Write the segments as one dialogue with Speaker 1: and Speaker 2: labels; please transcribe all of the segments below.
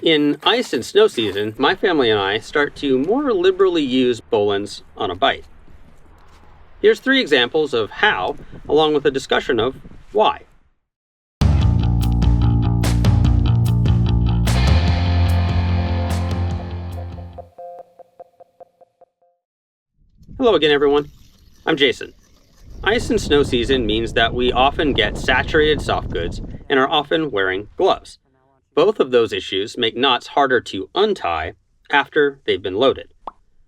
Speaker 1: In ice and snow season, my family and I start to more liberally use bowlines on a Bight. Here's 3 examples of how, along with a discussion of why. Hello again, everyone. I'm Jason. Ice and snow season means that we often get saturated soft goods and are often wearing gloves. Both of those issues make knots harder to untie after they've been loaded.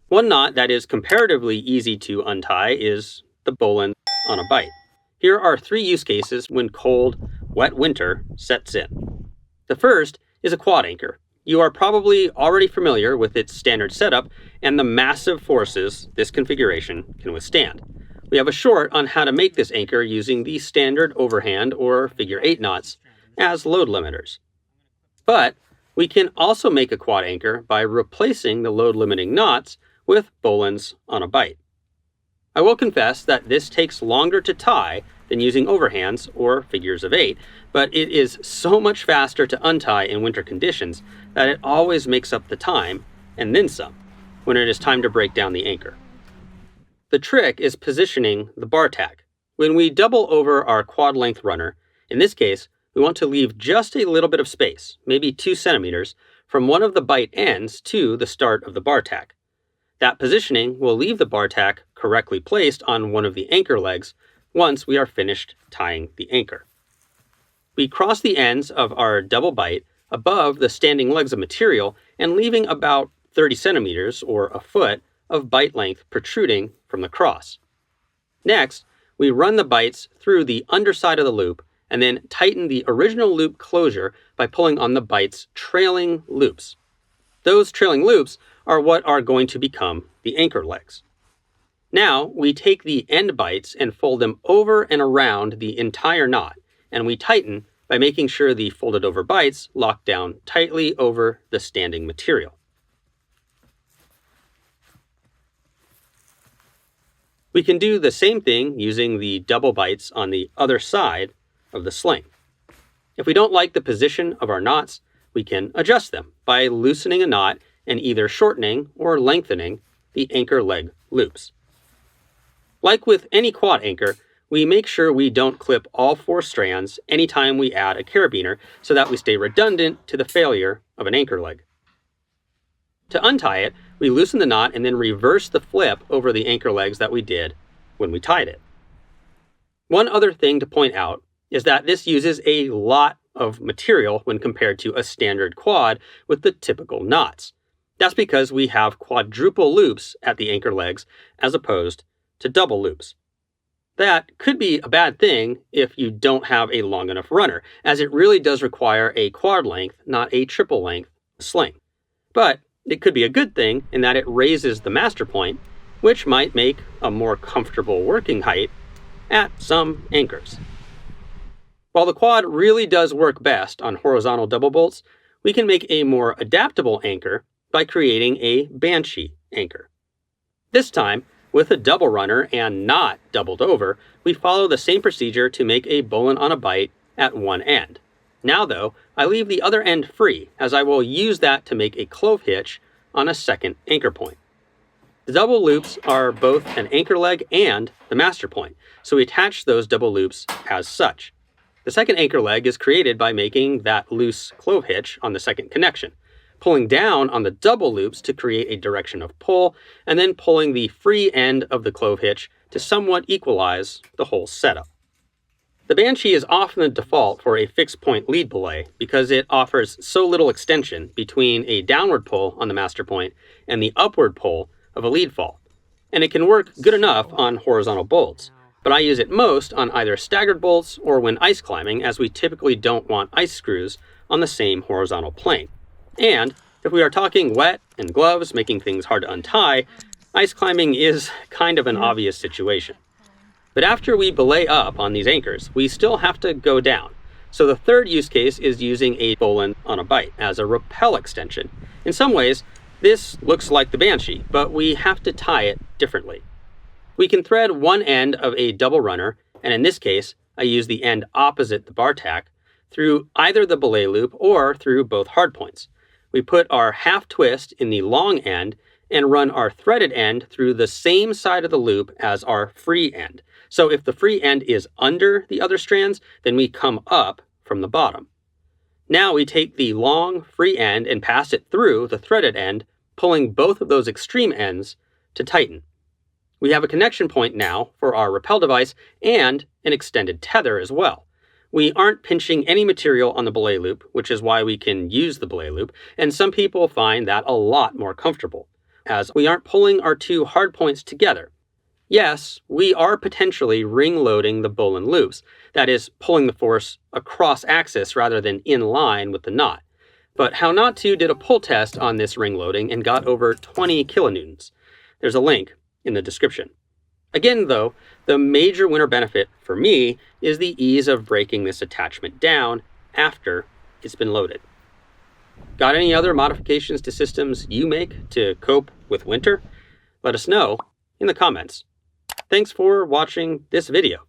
Speaker 1: One knot that is comparatively easy to untie is the bowline on a Bight. Here are 3 use cases when cold, wet winter sets in. The first is a quad anchor. You are probably already familiar with its standard setup and the massive forces this configuration can withstand. We have a short on how to make this anchor using the standard overhand or figure 8 knots as load limiters. But we can also make a quad anchor by replacing the load limiting knots with bowlines on a Bight. I will confess that this takes longer to tie than using overhands or figures of 8, but it is so much faster to untie in winter conditions that it always makes up the time, and then some, when it is time to break down the anchor. The trick is positioning the bar tack. When we double over our quad length runner, in this case, we want to leave just a little bit of space, maybe 2 centimeters, from one of the Bight ends to the start of the bar tack. That positioning will leave the bar tack correctly placed on one of the anchor legs once we are finished tying the anchor. We cross the ends of our double Bight above the standing legs of material and leaving about 30 centimeters or a foot of Bight length protruding from the cross. Next, we run the Bights through the underside of the loop and then tighten the original loop closure by pulling on the Bight's trailing loops. Those trailing loops are what are going to become the anchor legs. Now, we take the end Bights and fold them over and around the entire knot, and we tighten by making sure the folded over Bights lock down tightly over the standing material. We can do the same thing using the double Bights on the other side of the sling. If we don't like the position of our knots, we can adjust them by loosening a knot and either shortening or lengthening the anchor leg loops. Like with any quad anchor, we make sure we don't clip all 4 strands anytime we add a carabiner so that we stay redundant to the failure of an anchor leg. To untie it, we loosen the knot and then reverse the flip over the anchor legs that we did when we tied it. One other thing to point out is that this uses a lot of material when compared to a standard quad with the typical knots. That's because we have quadruple loops at the anchor legs as opposed to double loops. That could be a bad thing if you don't have a long enough runner, as it really does require a quad length, not a triple length sling. But it could be a good thing in that it raises the master point, which might make a more comfortable working height at some anchors. While the quad really does work best on horizontal double bolts, we can make a more adaptable anchor by creating a Banshee Anchor. This time, with a double runner and not doubled over, we follow the same procedure to make a bowline on a Bight at one end. Now though, I leave the other end free, as I will use that to make a clove hitch on a second anchor point. The double loops are both an anchor leg and the master point, so we attach those double loops as such. The second anchor leg is created by making that loose clove hitch on the second connection, pulling down on the double loops to create a direction of pull, and then pulling the free end of the clove hitch to somewhat equalize the whole setup. The Banshee is often the default for a fixed point lead belay because it offers so little extension between a downward pull on the master point and the upward pull of a lead fall. And it can work good enough on horizontal bolts, but I use it most on either staggered bolts or when ice climbing, as we typically don't want ice screws on the same horizontal plane. And if we are talking wet and gloves making things hard to untie, ice climbing is kind of an obvious situation. But after we belay up on these anchors, we still have to go down. So the third use case is using a bowline on a Bight as a rappel extension. In some ways, this looks like the Banshee, but we have to tie it differently. We can thread one end of a double runner, and in this case, I use the end opposite the bar tack, through either the belay loop or through both hardpoints. We put our half twist in the long end and run our threaded end through the same side of the loop as our free end. So if the free end is under the other strands, then we come up from the bottom. Now we take the long free end and pass it through the threaded end, pulling both of those extreme ends to tighten. We have a connection point now for our rappel device and an extended tether as well. We aren't pinching any material on the belay loop, which is why we can use the belay loop, and some people find that a lot more comfortable, as we aren't pulling our two hard points together. Yes, we are potentially ring loading the Bowline loops, that is, pulling the force across axis rather than in line with the knot. But How Not To did a pull test on this ring loading and got over 20 kilonewtons. There's a link in the description. Again, though, the major winner benefit for me is the ease of breaking this attachment down after it's been loaded. Got any other modifications to systems you make to cope with winter? Let us know in the comments. Thanks for watching this video.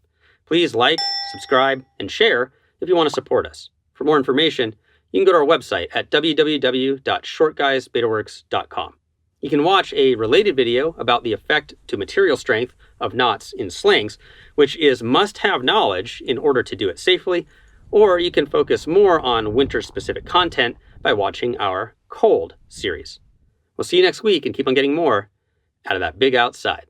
Speaker 1: Please like, subscribe, and share if you want to support us. For more information, you can go to our website at www.shortguysbetaworks.com. You can watch a related video about the effect to material strength of knots in slings, which is must-have knowledge in order to do it safely, or you can focus more on winter-specific content by watching our Cold series. We'll see you next week and keep on getting more out of that big outside.